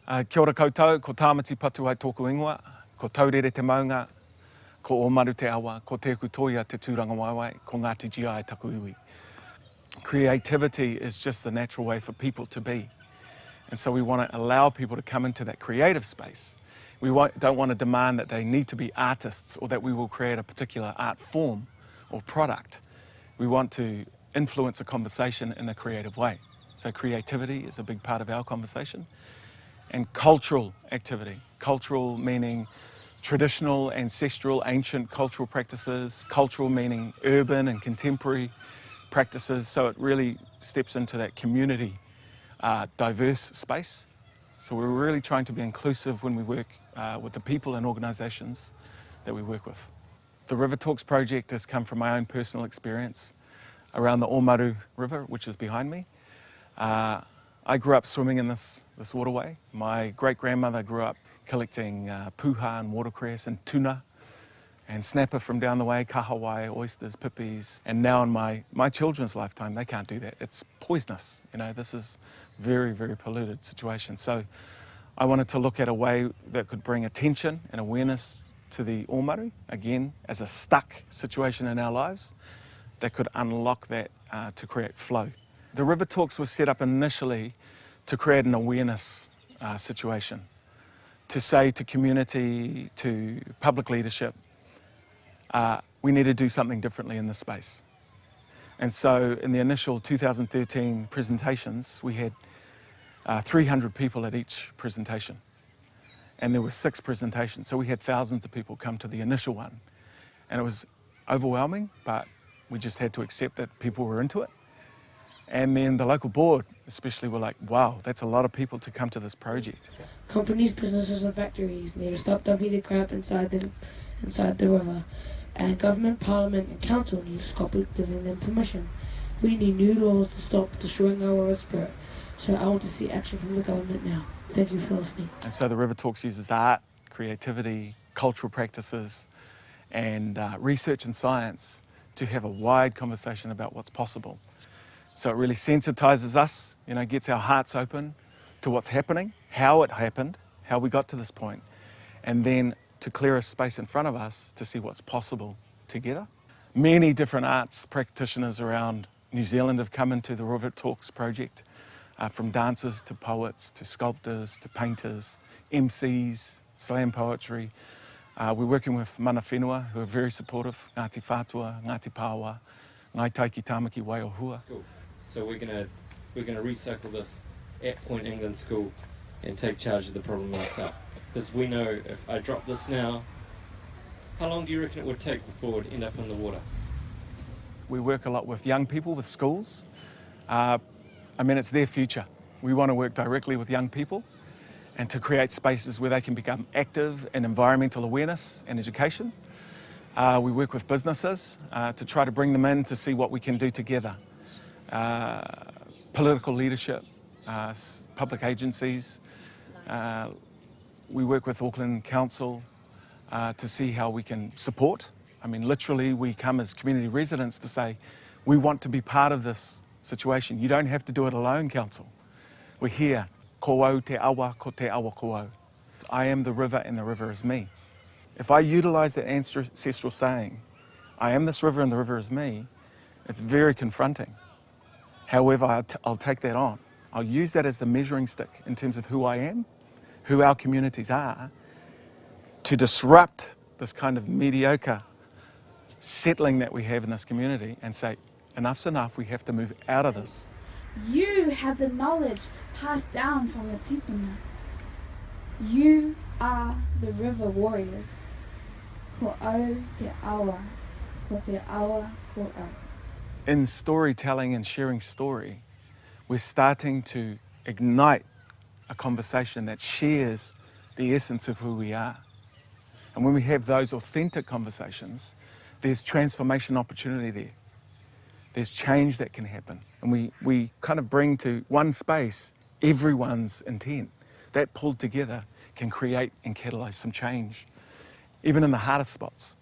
Kia ora koutou, ko Tamati Patuwai tōku ingoa, ko taurere te maunga, ko omaru te awa, ko teku toia te tūranga waiwai, ko Ngāti GI taku iwi. Creativity is just the natural way for people to be. And so we want to allow people to come into that creative space. We don't want to demand that they need to be artists or that we will create a particular art form or product. We want to influence a conversation in a creative way. So creativity is a big part of our conversation. And cultural activity. Cultural meaning traditional, ancestral, ancient cultural practices. Cultural meaning urban and contemporary practices. So it really steps into that community, diverse space. So we're really trying to be inclusive when we work with the people and organisations that we work with. The River Talks project has come from my own personal experience around the Omaru River, which is behind me. I grew up swimming in this waterway. My great-grandmother grew up collecting puha and watercress and tuna and snapper from down the way, kahawai, oysters, pippies. And now in my children's lifetime, they can't do that. It's poisonous. You know, this is very, very polluted situation. So I wanted to look at a way that could bring attention and awareness to the Omaru, again, as a stuck situation in our lives, that could unlock that to create flow. The River Talks was set up initially to create an awareness situation, to say to community, to public leadership, we need to do something differently in this space. And so in the initial 2013 presentations, we had 300 people at each presentation. And there were 6 presentations, so we had thousands of people come to the initial one. And it was overwhelming, but we just had to accept that people were into it. And then the local board especially were like, wow, that's a lot of people to come to this project. Companies, businesses and factories need to stop dumping the crap inside the river. And government, parliament and council need to stop giving them permission. We need new laws to stop destroying our river spirit. So I want to see action from the government now. Thank you for listening. And so the River Talks uses art, creativity, cultural practices and research and science to have a wide conversation about what's possible. So it really sensitizes us, you know, gets our hearts open to what's happening, how it happened, how we got to this point, and then to clear a space in front of us to see what's possible together. Many different arts practitioners around New Zealand have come into the River Talks project, from dancers to poets to sculptors to painters, MCs, slam poetry. We're working with mana whenua who are very supportive, Ngāti Whātua, Ngāti Pāwa, Ngai Taiki Tāmaki Waiohua. So we're gonna recycle this at Point England School and take charge of the problem ourselves. Because we know if I drop this now, how long do you reckon it would take before it would end up in the water? We work a lot with young people, with schools. I mean, it's their future. We want to work directly with young people and to create spaces where they can become active in environmental awareness and education. We work with businesses to try to bring them in to see what we can do together. Political leadership, public agencies. We work with Auckland Council to see how we can support. I mean, literally, we come as community residents to say, we want to be part of this situation. You don't have to do it alone, Council. We're here. Ko au te awa, ko te awa ko au. I am the river and the river is me. If I utilise that ancestral saying, I am this river and the river is me, it's very confronting. However, I'll take that on. I'll use that as the measuring stick in terms of who I am, who our communities are, to disrupt this kind of mediocre settling that we have in this community and say, enough's enough, we have to move out of this. You have the knowledge passed down from the tipuna. You are the river warriors. Ko au te awa, ko te awa ko au. In storytelling and sharing story, we're starting to ignite a conversation that shares the essence of who we are. And when we have those authentic conversations, there's transformation opportunity there. There's change that can happen. And we kind of bring to one space everyone's intent. That pulled together can create and catalyse some change, even in the hardest spots.